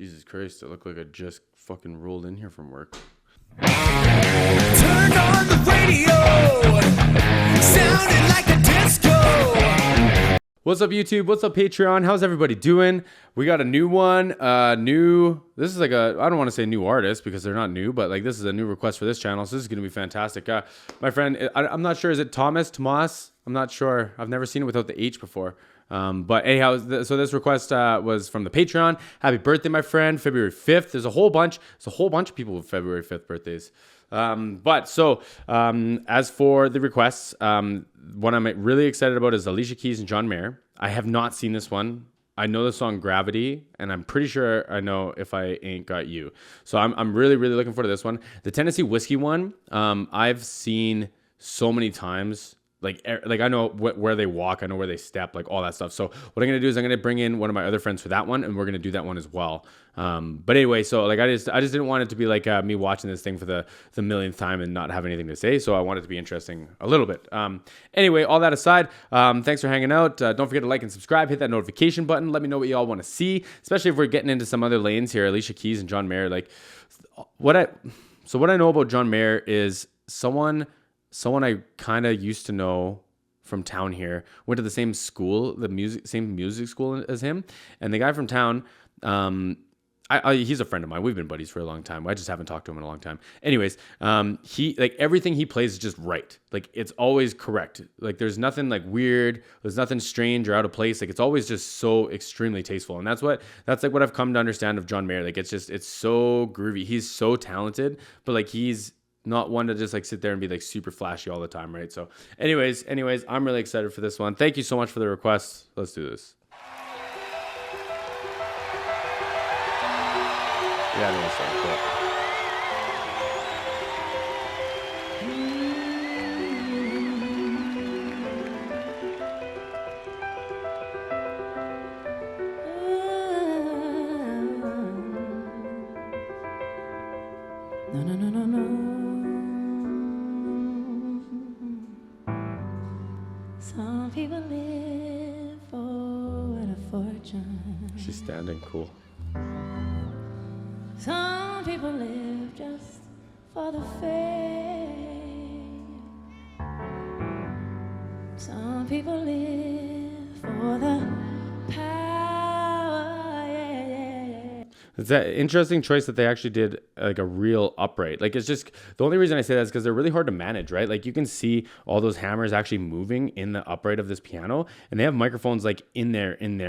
Jesus Christ, I look like I just fucking rolled in here from work. Turn on the radio, sounding like a disco. What's up, YouTube? What's up, Patreon? How's everybody doing? We got a new one. This is like I don't want to say new artist because they're not new, but like this is a new request for this channel, so this is gonna be fantastic. My friend, I'm not sure, is it Tomas? I'm not sure. I've never seen it without the H before. But anyhow, so this request was from the Patreon. Happy birthday, my friend, February 5th. There's a whole bunch of people with February 5th birthdays. As for the requests, what I'm really excited about is Alicia Keys and John Mayer. I have not seen this one. I know the song Gravity, and I'm pretty sure I know If I Ain't Got You. So I'm really, really looking forward to this one. The Tennessee Whiskey one, I've seen so many times. Like I know where they walk, I know where they step, like all that stuff. So what I'm gonna do is I'm gonna bring in one of my other friends for that one, and we're gonna do that one as well. But anyway, so like I just didn't want it to be like me watching this thing for the millionth time and not have anything to say. So I want it to be interesting a little bit. Anyway, all that aside, thanks for hanging out. Don't forget to like and subscribe. Hit that notification button. Let me know what you all want to see, especially if we're getting into some other lanes here. Alicia Keys and John Mayer. Like what I know about John Mayer is someone I kind of used to know from town here, went to the same school, same music school as him. And the guy from town, he's a friend of mine. We've been buddies for a long time. I just haven't talked to him in a long time. Anyways, he, like, everything he plays is just right. Like, it's always correct. Like, there's nothing like weird. There's nothing strange or out of place. Like, it's always just so extremely tasteful. And that's like what I've come to understand of John Mayer. Like, it's so groovy. He's so talented, but like, he's not one to just like sit there and be like super flashy all the time, right? So anyways, I'm really excited for this one. Thank you so much for the request. Let's do this. Yeah, I know this song. Cool. No. Some people live for a fortune. She's standing. Cool. Some people live just for the fame. Some people live for the power. Yeah. It's that interesting choice that they actually did like a real upright. Like, it's just, the only reason I say that is because they're really hard to manage, right? Like, you can see all those hammers actually moving in the upright of this piano, and they have microphones like in there, and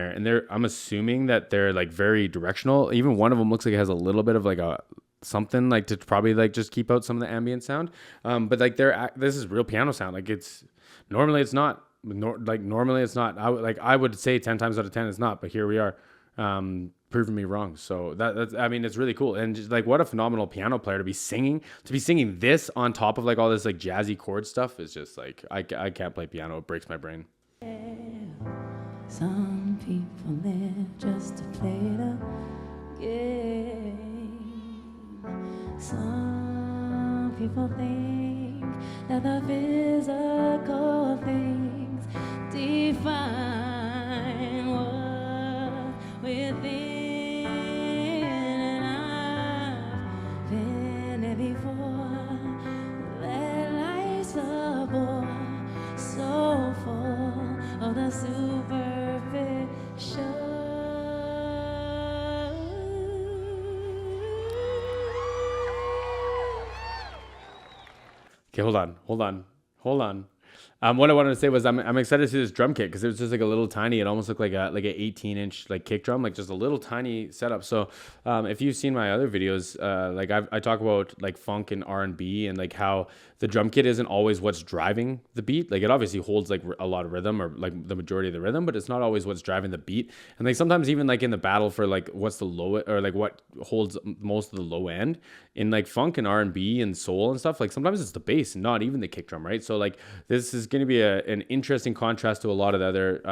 I'm assuming that they're like very directional. Even one of them looks like it has a little bit of like a something like to probably like just keep out some of the ambient sound. But like this is real piano sound. Like, normally it's not. I would say 10 times out of 10 it's not, but here we are. Proving me wrong. So that's, I mean, it's really cool. And just like, what a phenomenal piano player to be singing this on top of like all this like jazzy chord stuff is just like, I can't play piano. It breaks my brain. Some people live just to play the game. Some people think that the physical things define what within. Before that life's a bore, so full of the superficial. Okay, hold on. What I wanted to say was I'm excited to see this drum kit because it was just like a little tiny. It almost looked like an 18-inch like kick drum, like just a little tiny setup. So if you've seen my other videos, like I talk about like funk and R&B and like how the drum kit isn't always what's driving the beat. Like, it obviously holds like a lot of rhythm, or like the majority of the rhythm, but it's not always what's driving the beat. And like sometimes even like in the battle for like what's the low, or like what holds most of the low end in like funk and R&B and soul and stuff, like sometimes it's the bass and not even the kick drum, right? So like this is going to be an interesting contrast to a lot of the other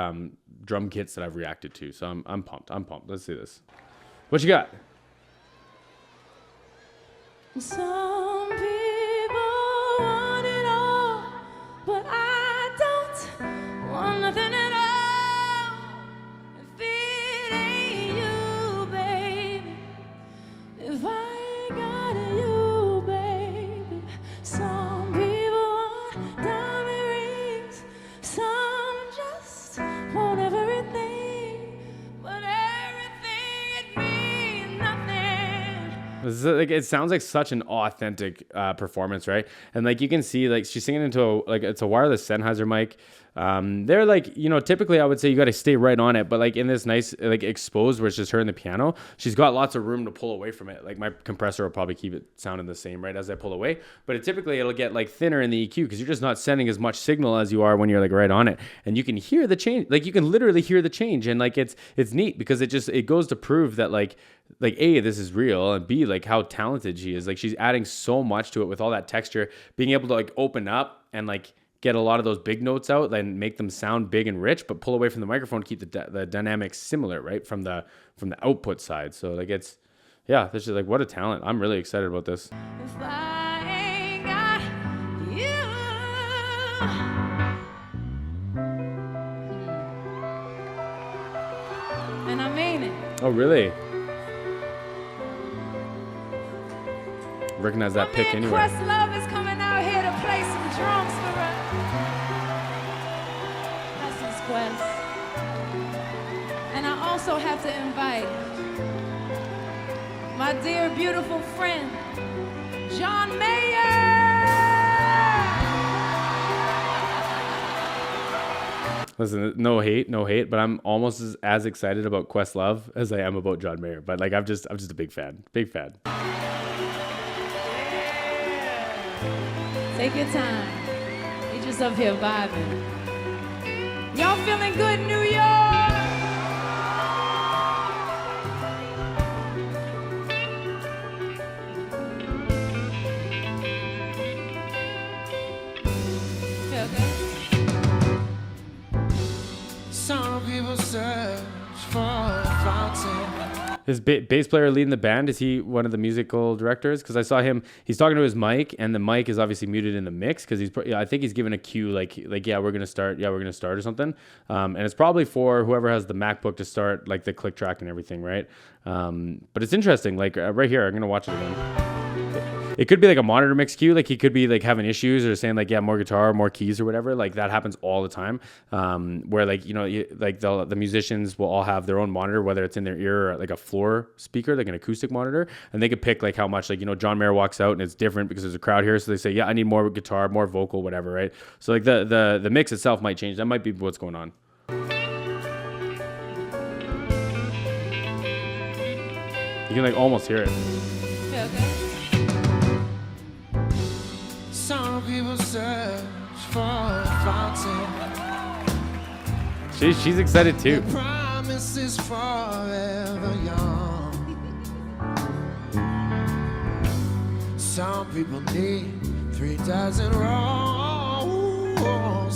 drum kits that I've reacted to. So I'm pumped. Let's see this. What you got? Some people want it all, but I don't want nothing at all. If it ain't you, baby, This is, like, it sounds like such an authentic performance, right? And like you can see, like she's singing into it's a wireless Sennheiser mic. They're like, typically I would say you got to stay right on it, but like in this nice like exposed where it's just her and the piano, she's got lots of room to pull away from it. Like my compressor will probably keep it sounding the same right as I pull away, but it'll get like thinner in the EQ because you're just not sending as much signal as you are when you're like right on it, and you can hear the change. Like you can literally hear the change, and like it's neat because it goes to prove that like A, this is real, and B, like how talented she is. Like she's adding so much to it with all that texture, being able to like open up and like get a lot of those big notes out and make them sound big and rich, but pull away from the microphone to keep the dynamics similar, right? From the output side. So like this is like, what a talent. I'm really excited about this. If I ain't got you. And I mean it. Oh, really? Recognize that pick anyway. Questlove is coming out here to play some drums for us. That's his Quest. And I also have to invite my dear, beautiful friend, John Mayer. Listen, no hate, but I'm almost as excited about Questlove as I am about John Mayer. But like, I'm just a big fan. Take your time. We just up here vibing. Y'all feeling good, New York? Okay. Some people search for a fountain. His bass player leading the band, is he one of the musical directors? Because I saw him, he's talking to his mic, and the mic is obviously muted in the mix because I think he's given a cue like yeah, we're gonna start or something. And it's probably for whoever has the MacBook to start like the click track and everything, right? But it's interesting. Like right here, I'm gonna watch it again. It could be like a monitor mix cue, like he could be like having issues or saying like, yeah, more guitar, more keys or whatever. Like that happens all the time. Where like, like the musicians will all have their own monitor, whether it's in their ear or like a floor speaker, like an acoustic monitor, and they could pick like how much, like, John Mayer walks out and it's different because there's a crowd here. So they say, yeah, I need more guitar, more vocal, whatever, right? So like the mix itself might change. That might be what's going on. You can like almost hear it. Okay. Some people search for a fountain. She's excited too. Promise is forever young. Some people need 3 dozen roses.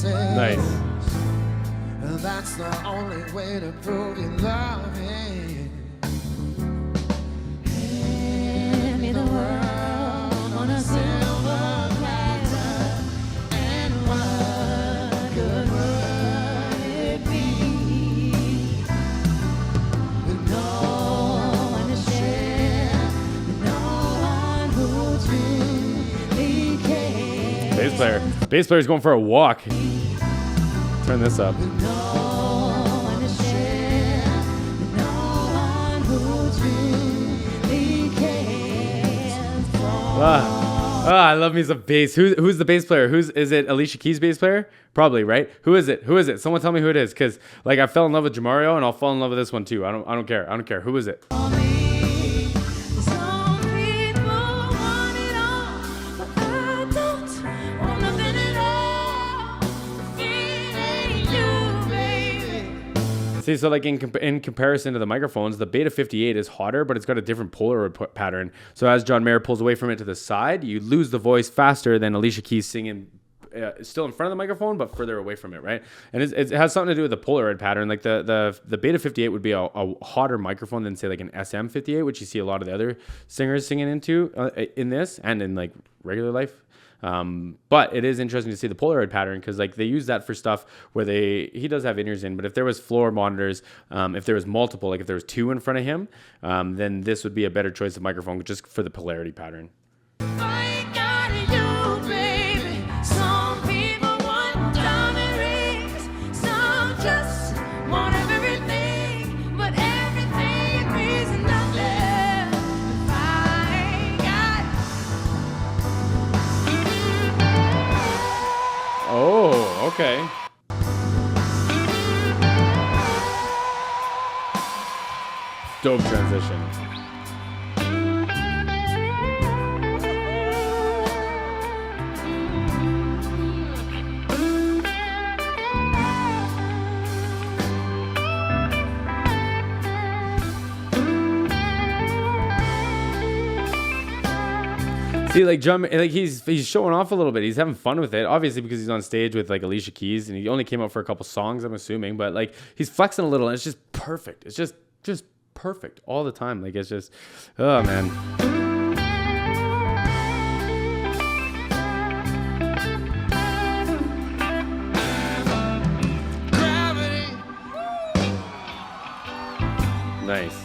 Nice. And that's the only way to prove you love it. Hand me the world on a silver platter, and what good would it be with no one to share, no one who truly cares? Bass player's going for a walk. Turn this up. No one to share, no one who truly cares for. I love me some bass. Who's the bass player? Is it Alicia Keys bass player? Probably, right? Who is it? Someone tell me who it is, because like I fell in love with Jamario and I'll fall in love with this one too. I don't care. Who is it? Some people want it all, but I don't want nothing at all. If it ain't you, baby. See, so like in comparison to the microphones, the Beta 58 is hotter, but it's got a different Polaroid pattern. So as John Mayer pulls away from it to the side, you lose the voice faster than Alicia Keys singing still in front of the microphone, but further away from it, right? And it has something to do with the Polaroid pattern. Like the Beta 58 would be a hotter microphone than say like an SM 58, which you see a lot of the other singers singing into in this and in like regular life. But it is interesting to see the Polaroid pattern because like they use that for stuff where he does have in-ears in, but if there was floor monitors, if there was multiple, like if there was 2 in front of him, then this would be a better choice of microphone just for the polarity pattern. I got you, baby. Some people want diamond rings, some just want everything, but everything means nothing if I Okay. Dope transition. See, like he's showing off a little bit. He's having fun with it, obviously because he's on stage with like Alicia Keys, and he only came out for a couple songs, I'm assuming. But like he's flexing a little, and it's just perfect. It's just perfect all the time. Like it's just, oh man. Gravity Nice.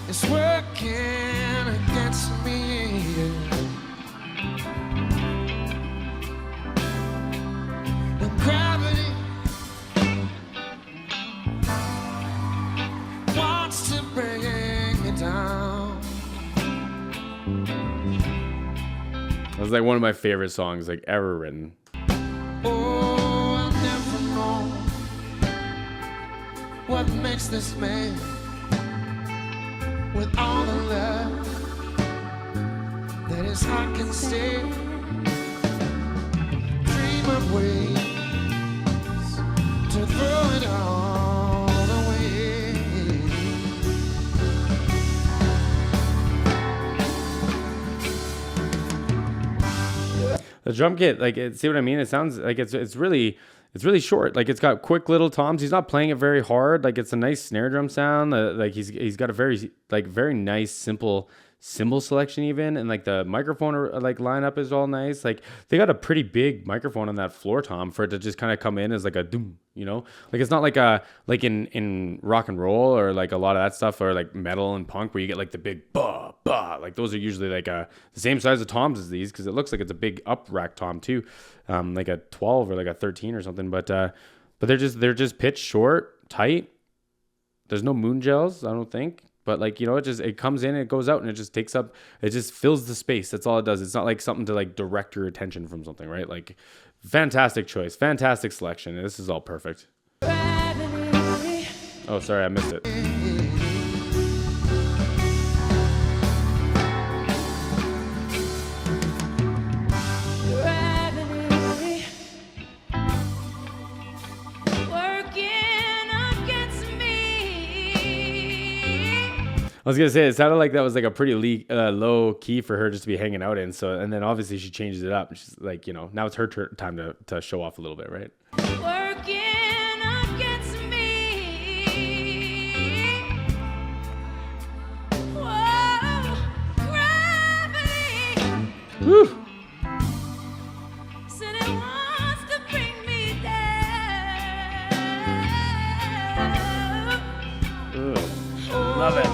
is working against me. And gravity wants to bring me down. That was like one of my favorite songs like ever written. Oh, I'll never know what makes this man with all the love that his heart can stay. Dream of ways to throw it all away. The drum kit, like, see what I mean? It sounds like it's really short. Like it's got quick little toms. He's not playing it very hard. Like it's a nice snare drum sound. Like he's got a very nice simple cymbal selection even, and like the microphone like lineup is all nice. Like they got a pretty big microphone on that floor tom for it to just kind of come in as like a doom, you know? Like it's not like in rock and roll or like a lot of that stuff, or like metal and punk where you get like the big bah bah. Like those are usually like the same size of toms as these, because it looks like it's a big up rack tom too, like a 12 or like a 13 or something. But they're just pitched short, tight. There's no moon gels, I don't think. But like, you know, it comes in, it goes out, and it just fills the space. That's all it does. It's not like something to like direct your attention from something, right? Like, fantastic choice, fantastic selection. This is all perfect. Oh, sorry, I missed it. I was gonna say, it sounded like that was like a pretty low key for her just to be hanging out in. So, and then obviously she changes it up. She's like, you know, now it's her time to show off a little bit, right? Working against me. Whoa, gravity. Woo! Said it wants to bring me down. Love it.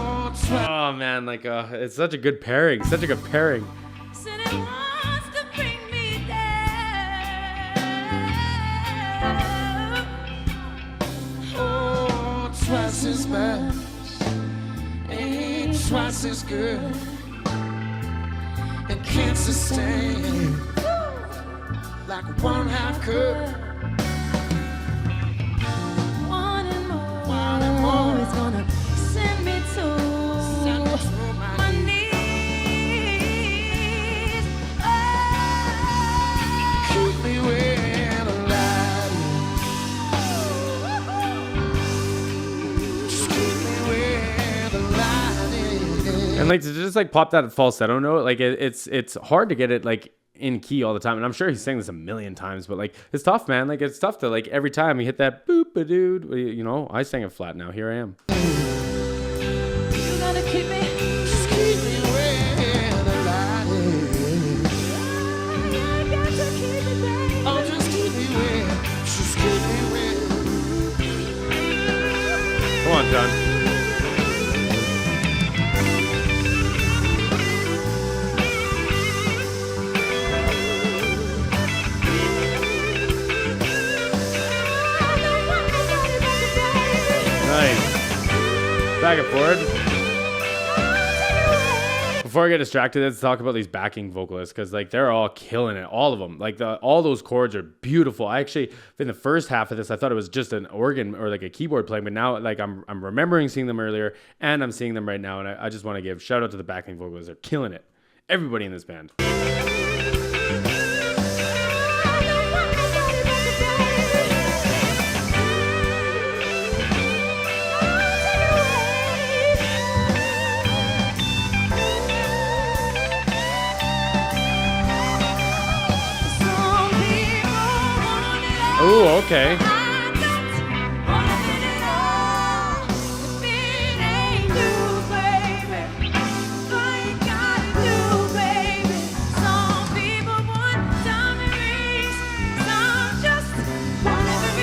Oh man, like it's such a good pairing. Such a good pairing. Said it wants to bring me down. Oh, twice as much ain't twice as good. It can't sustain like one half could. Wanting more, Wanting more. is gonna send me to my knees. Oh. Keep me where the light is. Just keep me where the light is. And like to just like pop that falsetto note, like it's hard to get it like in key all the time. And I'm sure he's saying this a million times, but like it's tough, man. Like it's tough to like every time you hit that boop a dude. You know, I sang it flat. Now here I am. You gotta keep me. Just keep me where the light is. I got to keep it, baby. Oh, just keep me where. Come on, John. Nice. Back and forward. before I get distracted, let's talk about these backing vocalists because like they're all killing it, all of them. Like all those chords are beautiful. I actually, in the first half of this, I thought it was just an organ or like a keyboard playing, but now like I'm remembering seeing them earlier and I'm seeing them right now, and I just want to give shout out to the backing vocalists. They're killing it. Everybody in this band. Oh, okay.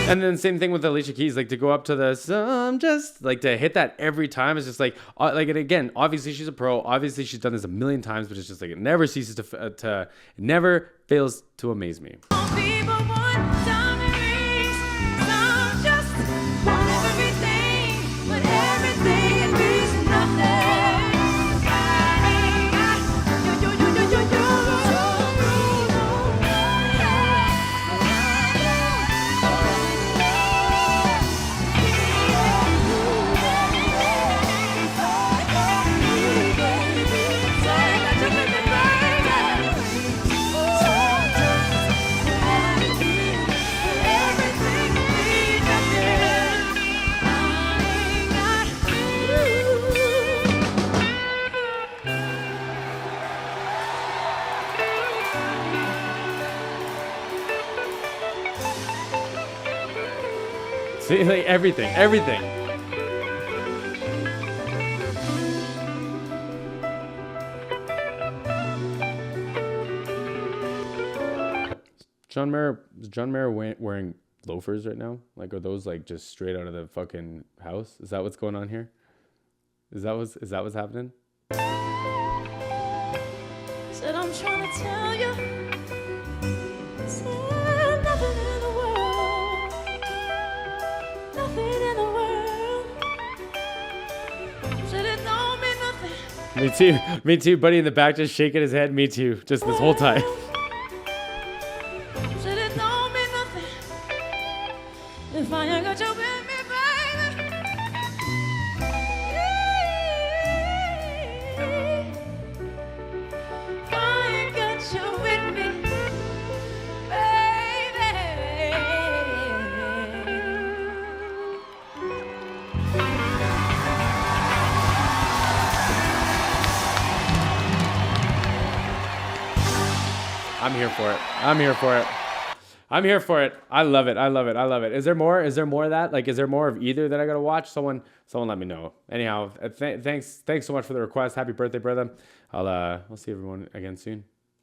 And then same thing with Alicia Keys, like to go up to the some just like to hit that every time is just like and again, obviously she's a pro, obviously she's done this a million times, but it's just like it never ceases to it never fails to amaze me. See, like everything. Is John Mayer wearing loafers right now? Like, are those like just straight out of the fucking house? Is that what's going on here? Is that what's happening? Said I'm trying to tell you. Said nothing in the world. Nothing in the world. Said it don't mean nothing. Me too, buddy in the back just shaking his head. Me too, just this whole time. Said it don't mean nothing. If I ain't got you with me, baby. If I ain't got you with me, I'm here for it. I love it. Is there more of that? Like, is there more of either that I gotta watch? Someone let me know. Anyhow, thanks so much for the request. Happy birthday, brother. I'll see everyone again soon.